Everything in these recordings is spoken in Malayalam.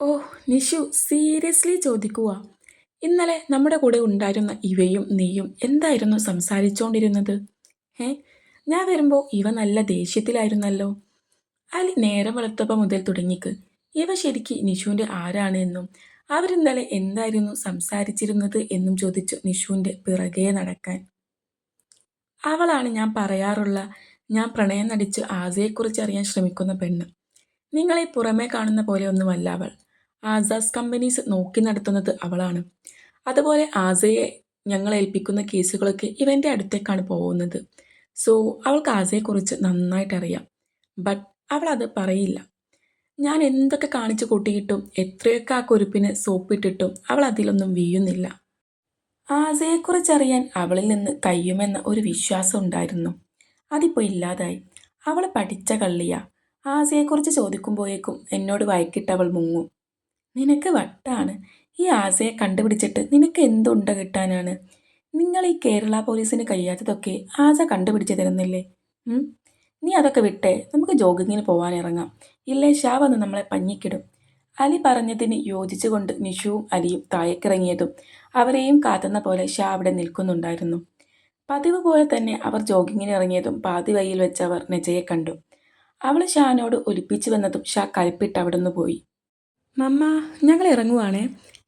ഓ നിഷു, സീരിയസ്ലി ചോദിക്കുക. ഇന്നലെ നമ്മുടെ കൂടെ ഉണ്ടായിരുന്ന ഇവയും നീയും എന്തായിരുന്നു സംസാരിച്ചോണ്ടിരുന്നത്? ഏ ഞാൻ വരുമ്പോൾ ഇവ നല്ല ദേഷ്യത്തിലായിരുന്നല്ലോ. അലി നേരം വെളുത്തപ്പം മുതൽ തുടങ്ങിക്ക്. ഇവ ശരിക്ക് നിഷുവിൻ്റെ ആരാണ് എന്നും അവരിന്നലെ എന്തായിരുന്നു സംസാരിച്ചിരുന്നത് എന്നും ചോദിച്ചു നിഷുവിൻ്റെ പിറകെ നടക്കാൻ. അവളാണ് ഞാൻ പറയാറുള്ള, ഞാൻ പ്രണയം നടിച്ച് ആസയെക്കുറിച്ച് അറിയാൻ ശ്രമിക്കുന്ന പെണ്ണ്. നിങ്ങളെ പുറമേ കാണുന്ന പോലെയൊന്നുമല്ല അവൾ. ആസാസ് കമ്പനീസ് നോക്കി നടത്തുന്നത് അവളാണ്. അതുപോലെ ആസയെ ഞങ്ങൾ ഏൽപ്പിക്കുന്ന കേസുകളൊക്കെ ഇവൻ്റെ അടുത്തേക്കാണ് പോകുന്നത്. സോ അവൾക്ക് ആസയെക്കുറിച്ച് നന്നായിട്ട് അറിയാം. ബട്ട് അവൾ അത് പറയില്ല. ഞാൻ എന്തൊക്കെ കാണിച്ചു കൂട്ടിയിട്ടും എത്രയൊക്കെ ആ കുരുപ്പിന് സോപ്പിട്ടിട്ടും അവൾ അതിലൊന്നും വീഴുന്നില്ല. ആസയെക്കുറിച്ചറിയാൻ അവളിൽ നിന്ന് കഴിയുമെന്ന ഒരു വിശ്വാസം ഉണ്ടായിരുന്നു. അതിപ്പോൾ ഇല്ലാതായി. അവൾ പഠിച്ച കള്ളിയാ. ആസയെക്കുറിച്ച് ചോദിക്കുമ്പോഴേക്കും എന്നോട് വഴക്കിട്ട് അവൾ മുങ്ങും. നിനക്ക് വട്ടാണ്. ഈ ആസയെ കണ്ടുപിടിച്ചിട്ട് നിനക്ക് എന്തുണ്ട കിട്ടാനാണ്? നിങ്ങൾ ഈ കേരള പോലീസിന് കഴിയാത്തതൊക്കെ ആസ കണ്ടുപിടിച്ച് തരുന്നില്ലേ? നീ അതൊക്കെ വിട്ടേ, നമുക്ക് ജോഗിങ്ങിന് പോവാനിറങ്ങാം. ഇല്ലേ ഷാ വന്ന് നമ്മളെ പഞ്ഞിക്കിടും. അലി പറഞ്ഞതിന് യോജിച്ചുകൊണ്ട് നിഷുവും അലിയും താഴേക്കിറങ്ങിയതും അവരെയും കാത്തുന്ന പോലെ ഷാ അവിടെ നിൽക്കുന്നുണ്ടായിരുന്നു. പതിവ് പോലെ തന്നെ അവർ ജോഗിങ്ങിന് ഇറങ്ങിയതും പാതി വഴിയിൽ വെച്ച് അവർ നെജയെ കണ്ടു. അവൾ ഷാനോട് ഒലിപ്പിച്ചു വന്നതും ഷാ കലിപ്പിട്ട് അവിടുന്ന് പോയി. മമ്മ, ഞങ്ങൾ ഇറങ്ങുവാണേ.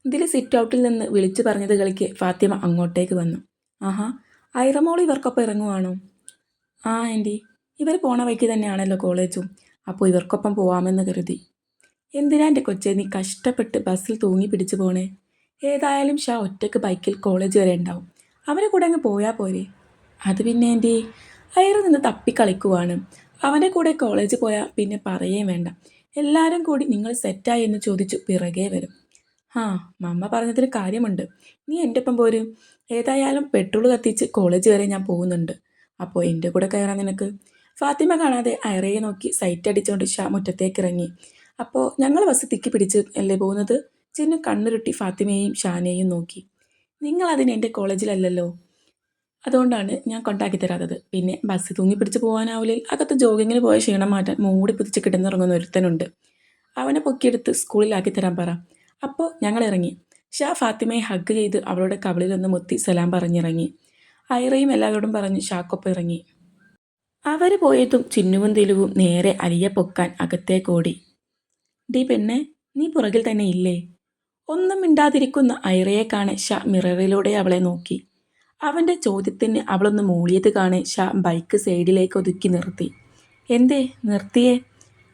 ഇതിൽ സിറ്റ് ഔട്ടിൽ നിന്ന് വിളിച്ചു പറഞ്ഞത് കളിക്ക് ഫാത്തിമ അങ്ങോട്ടേക്ക് വന്നു. ആഹാ, ഐറമോൾ ഇവർക്കൊപ്പം ഇറങ്ങുവാണോ? ആ ആൻറ്റി, ഇവർ പോണ വഴിക്ക് തന്നെയാണല്ലോ കോളേജും. അപ്പോൾ ഇവർക്കൊപ്പം പോവാമെന്ന് കരുതി. എന്തിനാ എൻ്റെ കൊച്ചെ നീ കഷ്ടപ്പെട്ട് ബസ്സിൽ തൂങ്ങി പിടിച്ചു പോണേ? ഏതായാലും ഷാ ഒറ്റയ്ക്ക് ബൈക്കിൽ കോളേജ് വരെ ഉണ്ടാവും. അവരെ കൂടെ അങ്ങ് പോയാൽ പോരെ? അത് പിന്നെ ആൻറ്റി, അയറ് നിന്ന് തപ്പിക്കളിക്കുവാണ്. അവൻ്റെ കൂടെ കോളേജ് പോയാൽ പിന്നെ പറയേ വേണ്ട. എല്ലാവരും കൂടി നിങ്ങൾ സെറ്റായി എന്ന് ചോദിച്ചു പിറകെ വരും. ആ, മമ്മ പറഞ്ഞതിൽ കാര്യമുണ്ട്. നീ എൻ്റെ ഒപ്പം പോരും. ഏതായാലും പെട്രോൾ കത്തിച്ച് കോളേജ് വരെ ഞാൻ പോകുന്നുണ്ട്. അപ്പോൾ എൻ്റെ കൂടെ കയറാൻ നിനക്ക്? ഫാത്തിമ കാണാതെ അയറയെ നോക്കി സൈറ്റ് അടിച്ചുകൊണ്ട് ഷാ മുറ്റത്തേക്ക് ഇറങ്ങി. അപ്പോൾ ഞങ്ങൾ ബസ് തിക്കി പിടിച്ച് അല്ലേ പോകുന്നത്? ചിന്നു കണ്ണുരുട്ടി ഫാത്തിമയെയും ഷാനെയും നോക്കി. നിങ്ങൾ അതിന് എൻ്റെ കോളേജിലല്ലല്ലോ. അതുകൊണ്ടാണ് ഞാൻ കൊണ്ടാക്കി തരാത്തത്. പിന്നെ ബസ് തൂങ്ങി പിടിച്ച് പോകാനാവില്ലേ? അകത്ത് ജോഗിങ്ങിന് പോയ ക്ഷീണം മാറ്റാൻ മൂടി പിടിച്ച് കിടന്നിറങ്ങുന്ന ഒരുത്തനുണ്ട്. അവനെ പൊക്കിയെടുത്ത് സ്കൂളിലാക്കി തരാൻ പറ. അപ്പോൾ ഞങ്ങൾ ഇറങ്ങി. ഷാ ഫാത്തിമയെ ഹഗ് ചെയ്ത് അവളുടെ കവിളിലൊന്ന് മുത്തി സലാം പറഞ്ഞിറങ്ങി. ഐറയും എല്ലാവരോടും പറഞ്ഞ് ഷാക്കൊപ്പം ഇറങ്ങി. അവർ പോയതും ചിന്നുവും തെലുവും നേരെ അലിയെ പൊക്കാൻ അകത്തേക്കോടി. ഡീ പെണ്ണെ, നീ പുറകിൽ തന്നെ ഇല്ലേ? ഒന്നും മിണ്ടാതിരിക്കുന്ന ഐറയെ കാണെ ഷാ മിററിലൂടെ അവളെ നോക്കി. അവൻ്റെ ചോദ്യത്തിന് അവളൊന്ന് മൂളിയത് കാണെ ഷാ ബൈക്ക് സൈഡിലേക്ക് ഒതുക്കി നിർത്തി. എന്തേ നിർത്തിയേ?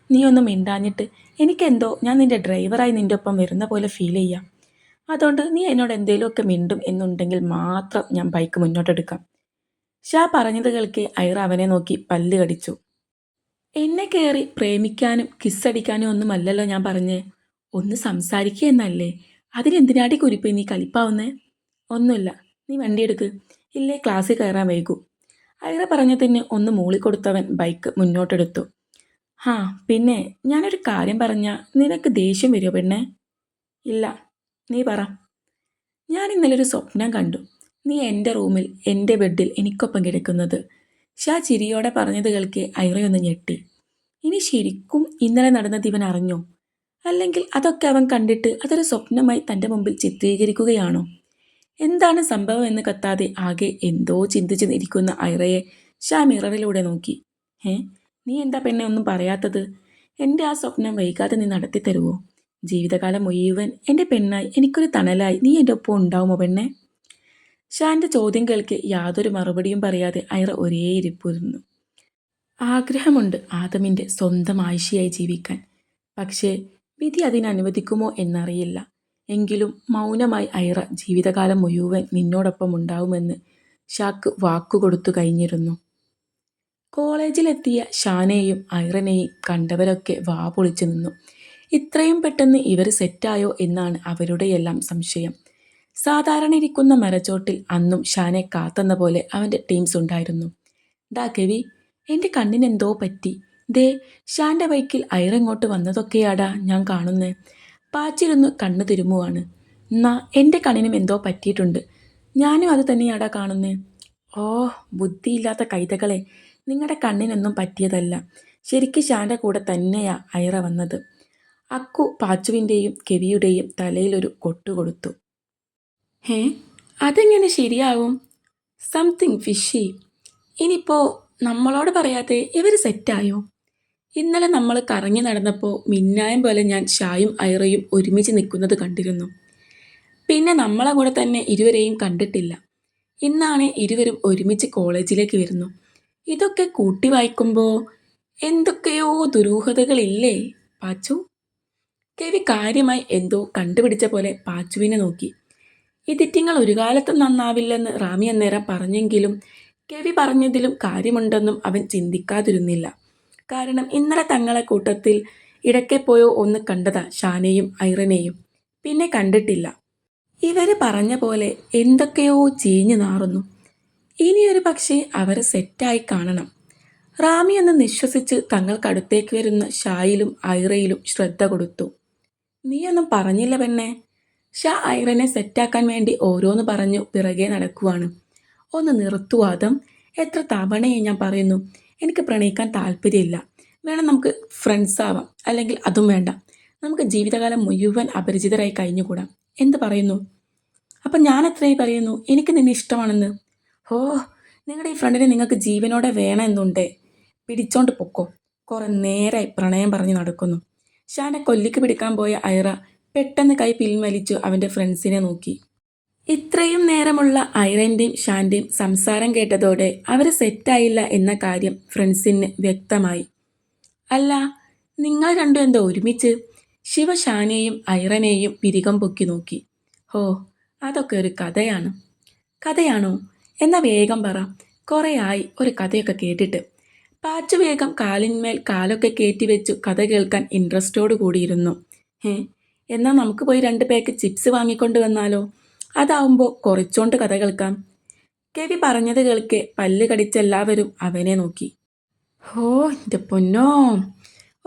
നീ ഒന്നും മിണ്ടാഞ്ഞിട്ട് എനിക്കെന്തോ ഞാൻ നിൻ്റെ ഡ്രൈവറായി നിൻ്റെ ഒപ്പം വരുന്ന പോലെ ഫീൽ ചെയ്യാം. അതുകൊണ്ട് നീ എന്നോട് എന്തേലുമൊക്കെ മിണ്ടും എന്നുണ്ടെങ്കിൽ മാത്രം ഞാൻ ബൈക്ക് മുന്നോട്ടെടുക്കാം. ഷാ പറഞ്ഞത് കേൾക്കെ ഐറ അവനെ നോക്കി പല്ല് കടിച്ചു. എന്നെ കയറി പ്രേമിക്കാനും കിസ്സടിക്കാനും ഒന്നുമല്ലല്ലോ ഞാൻ പറഞ്ഞേ. ഒന്ന് സംസാരിക്കുക എന്നല്ലേ. അതിനെന്തിനാടി കുരിപ്പ് നീ കലിപ്പാവുന്നേ? ഒന്നുമില്ല, നീ വണ്ടിയെടുക്ക്. ഇല്ലേ ക്ലാസ്സിൽ കയറാൻ വൈകൂ. ഐറ പറഞ്ഞതിന് ഒന്ന് മൂളിക്കൊടുത്തവൻ ബൈക്ക് മുന്നോട്ടെടുത്തു. ഹാ, പിന്നെ ഞാനൊരു കാര്യം പറഞ്ഞാൽ നിനക്ക് ദേഷ്യം വരുമോ പെണ്ണേ? ഇല്ല, നീ പറ. ഞാൻ ഇന്നലെ ഒരു സ്വപ്നം കണ്ടു. നീ എൻ്റെ റൂമിൽ എൻ്റെ ബെഡിൽ എനിക്കൊപ്പം കിടക്കുന്നത്. ഷാ ചിരിയോടെ പറഞ്ഞത് കേൾക്കെ ഐറയൊന്ന് ഞെട്ടി. ഇനി ശരിക്കും ഇന്നലെ നടന്നത് ഇവൻ അറിഞ്ഞോ? അല്ലെങ്കിൽ അതൊക്കെ അവൻ കണ്ടിട്ട് അതൊരു സ്വപ്നമായി തൻ്റെ മുമ്പിൽ ചിത്രീകരിക്കുകയാണോ? എന്താണ് സംഭവം എന്ന് കത്താതെ ആകെ എന്തോ ചിന്തിച്ച് ഇരിക്കുന്ന ഐറയെ ഷാ മിററിലൂടെ നോക്കി. നീ എന്താ പെണ്ണെ ഒന്നും പറയാത്തത്? എൻ്റെ ആ സ്വപ്നം വൈകാതെ നീ നടത്തി തരുമോ? ജീവിതകാലം മുഴുവൻ എൻ്റെ പെണ്ണായി എനിക്കൊരു തണലായി നീ എൻ്റെ ഒപ്പം ഉണ്ടാവുമോ പെണ്ണെ? ഷാൻ്റെ ചോദ്യം കേൾക്കെ യാതൊരു മറുപടിയും പറയാതെ ഐറ ഒരേ ഇരിപ്പിരുന്നു. ആഗ്രഹമുണ്ട് ആദമിൻ്റെ സ്വന്തം ആയിഷയായി ജീവിക്കാൻ. പക്ഷേ വിധി അതിനനുവദിക്കുമോ എന്നറിയില്ല. എങ്കിലും മൗനമായി ഐറ ജീവിതകാലം മുഴുവൻ നിന്നോടൊപ്പം ഉണ്ടാവുമെന്ന് ഷാക്ക് വാക്കുകൊടുത്തു കഴിഞ്ഞിരുന്നു. കോളേജിലെത്തിയ ഷാനെയും ഐറനെയും കണ്ടവരൊക്കെ വാ പൊളിച്ചു നിന്നു. ഇത്രയും പെട്ടെന്ന് ഇവർ സെറ്റായോ എന്നാണ് അവരുടെയെല്ലാം സംശയം. സാധാരണ ഇരിക്കുന്ന മരച്ചോട്ടിൽ അന്നും ഷാനെ കാത്തെന്ന പോലെ അവൻ്റെ ടീംസ് ഉണ്ടായിരുന്നു. ഡാ കെവി, എൻ്റെ കണ്ണിനെന്തോ പറ്റി. ദേ ഷാൻ്റെ ബൈക്കിൽ ഐറങ്ങോട്ട് വന്നതൊക്കെയാടാ ഞാൻ കാണുന്നേ. പാച്ചിരുന്ന് കണ്ണു തിരുമുവാണ്. എന്നാ എൻ്റെ കണ്ണിനും എന്തോ പറ്റിയിട്ടുണ്ട്. ഞാനും അത് തന്നെയാടാ കാണുന്നേ. ഓ, ബുദ്ധിയില്ലാത്ത കൈതകളെ, നിങ്ങളുടെ കണ്ണിനൊന്നും പറ്റിയതല്ല. ശരിക്കും ഷാൻ്റെ കൂടെ തന്നെയാ ഐറ വന്നത്. അക്കു പാച്ചുവിൻ്റെയും കെവിയുടെയും തലയിലൊരു കൊട്ടുകൊടുത്തു. ഹേ, അതെങ്ങനെ ശരിയാവും? Something fishy. ഇനിയിപ്പോൾ നമ്മളോട് പറയാതെ ഇവർ സെറ്റായോ? ഇന്നലെ നമ്മൾ കറങ്ങി നടന്നപ്പോൾ മിന്നായം പോലെ ഞാൻ ഷായും ഐറയും ഒരുമിച്ച് നിൽക്കുന്നത് കണ്ടിരുന്നു. പിന്നെ നമ്മളെ കൂടെ തന്നെ ഇരുവരെയും കണ്ടിട്ടില്ല. ഇന്നാണ് ഇരുവരും ഒരുമിച്ച് കോളേജിലേക്ക് വരുന്നു. ഇതൊക്കെ കൂട്ടി വായിക്കുമ്പോൾ എന്തൊക്കെയോ ദുരൂഹതകളില്ലേ പാച്ചു? കെവി കാര്യമായി എന്തോ കണ്ടുപിടിച്ച പോലെ പാച്ചുവിനെ നോക്കി. ഇതിറ്റിങ്ങൾ ഒരു കാലത്തും നന്നാവില്ലെന്ന് റാമി അന്നേരം പറഞ്ഞെങ്കിലും കെവി പറഞ്ഞതിലും കാര്യമുണ്ടെന്നും അവൻ ചിന്തിക്കാതിരുന്നില്ല. കാരണം ഇന്നലെ തങ്ങളെ കൂട്ടത്തിൽ ഇടയ്ക്കെപ്പോയോ ഒന്ന് കണ്ടതാ ഷാനെയും ഐറനെയും. പിന്നെ കണ്ടിട്ടില്ല. ഇവര് പറഞ്ഞ പോലെ എന്തൊക്കെയോ ചീഞ്ഞു നാറുന്നു. ഇനിയൊരു പക്ഷേ അവർ സെറ്റായി കാണണം. റാമി എന്ന് നിശ്വസിച്ച് തങ്ങൾക്കടുത്തേക്ക് വരുന്ന ഷായിലും ഐറയിലും ശ്രദ്ധ കൊടുത്തു. നീയൊന്നും പറഞ്ഞില്ല പെണ്ണെ. ഷാ ഐറനെ സെറ്റാക്കാൻ വേണ്ടി ഓരോന്ന് പറഞ്ഞു പിറകെ നടക്കുവാണ്. ഒന്ന് നിർത്തുവാദം. എത്ര തവണയെ ഞാൻ പറയുന്നു, എനിക്ക് പ്രണയിക്കാൻ താല്പര്യമില്ല. വേണം നമുക്ക് ഫ്രണ്ട്സ് ആവാം, അല്ലെങ്കിൽ അതും വേണ്ട. നമുക്ക് ജീവിതകാലം മുഴുവൻ അപരിചിതരായി കഴിഞ്ഞുകൂടാം. എന്ത് പറയുന്നു? അപ്പം ഞാൻ എത്രയായി പറയുന്നു എനിക്ക് നിന്നെ ഇഷ്ടമാണെന്ന്? ഓ, നിങ്ങളുടെ ഈ ഫ്രണ്ടിനെ നിങ്ങൾക്ക് ജീവനോടെ വേണമെന്നുണ്ടേ. പിടിച്ചോണ്ട് പൊക്കോ. കുറെ നേരമായി പ്രണയം പറഞ്ഞു നടക്കുന്നു. ഷാനെ കൊല്ലിക്ക് പിടിക്കാൻ പോയ ഐറ പെട്ടെന്ന് കൈ പിൻവലിച്ചു അവൻ്റെ ഫ്രണ്ട്സിനെ നോക്കി. ഇത്രയും നേരമുള്ള ഐറൻ്റെയും ഷാൻ്റെയും സംസാരം കേട്ടതോടെ അവർ സെറ്റായില്ല എന്ന കാര്യം ഫ്രണ്ട്സിന് വ്യക്തമായി. അല്ല, നിങ്ങൾ രണ്ടും എന്താ ഒരുമിച്ച്? ശിവ ഷാനെയും ഐറനെയും പിരികം പൊക്കി നോക്കി. ഓ, അതൊക്കെ ഒരു കഥയാണ്. കഥയാണോ? എന്നാൽ വേഗം പറ. കുറേ ആയി ഒരു കഥയൊക്കെ കേട്ടിട്ട്. പാച്ചു വേഗം കാലിന്മേൽ കാലൊക്കെ കയറ്റി വെച്ചു കഥ കേൾക്കാൻ ഇൻട്രസ്റ്റോട് കൂടിയിരുന്നു. എന്നാൽ നമുക്ക് പോയി 2 പാക്ക് ചിപ്സ് വാങ്ങിക്കൊണ്ട് വന്നാലോ? അതാവുമ്പോൾ കുറച്ചോണ്ട് കഥ കേൾക്കാം. കെവി പറഞ്ഞത് കേൾക്കെ പല്ല് കടിച്ചെല്ലാവരും അവനെ നോക്കി. ഓ എൻ്റെ പൊന്നോ,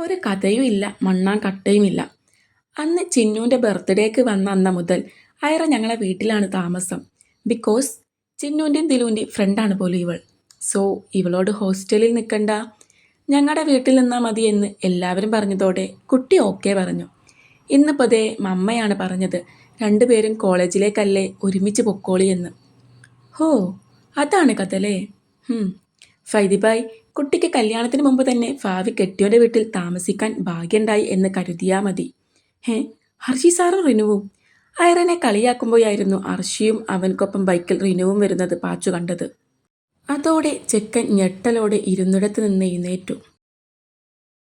ഒരു കഥയും ഇല്ല, മണ്ണാൻ കട്ടയുമില്ല. അന്ന് ചിന്നുവിൻ്റെ ബർത്ത്ഡേക്ക് വന്ന അന്ന മുതൽ ഐറ ഞങ്ങളെ വീട്ടിലാണ് താമസം. ബിക്കോസ് ചിന്നുവിൻ്റെയും ദിലുവിൻ്റെയും ഫ്രണ്ടാണ് പോലും ഇവൾ. സോ ഇവളോട് ഹോസ്റ്റലിൽ നിൽക്കണ്ട, ഞങ്ങളുടെ വീട്ടിൽ നിന്നാൽ മതി എന്ന് എല്ലാവരും പറഞ്ഞതോടെ കുട്ടി ഓക്കെ പറഞ്ഞു. ഇന്നിപ്പോൾ ദേ മമ്മയാണ് പറഞ്ഞത് 2 പേരും കോളേജിലേക്കല്ലേ ഒരുമിച്ച് പൊക്കോളി എന്ന്. ഹോ, അതാണ് കഥല്ലേ? ഫൈദിബായ്, കുട്ടിക്ക് കല്യാണത്തിന് മുമ്പ് തന്നെ ഭാവി കെട്ടിയോൻ്റെ വീട്ടിൽ താമസിക്കാൻ ഭാഗ്യമുണ്ടായി എന്ന് കരുതിയാൽ മതി. ഹർഷി സാറും റിനുവും? ഐറനെ കളിയാക്കുമ്പോഴായിരുന്നു അർഷിയും അവൻക്കൊപ്പം ബൈക്കിൽ റിനുവും വരുന്നത് പാച്ചു കണ്ടത്. അതോടെ ചെക്കൻ ഞെട്ടലോടെ ഇരുന്നിടത്ത് നിന്ന് എഴുന്നേറ്റു.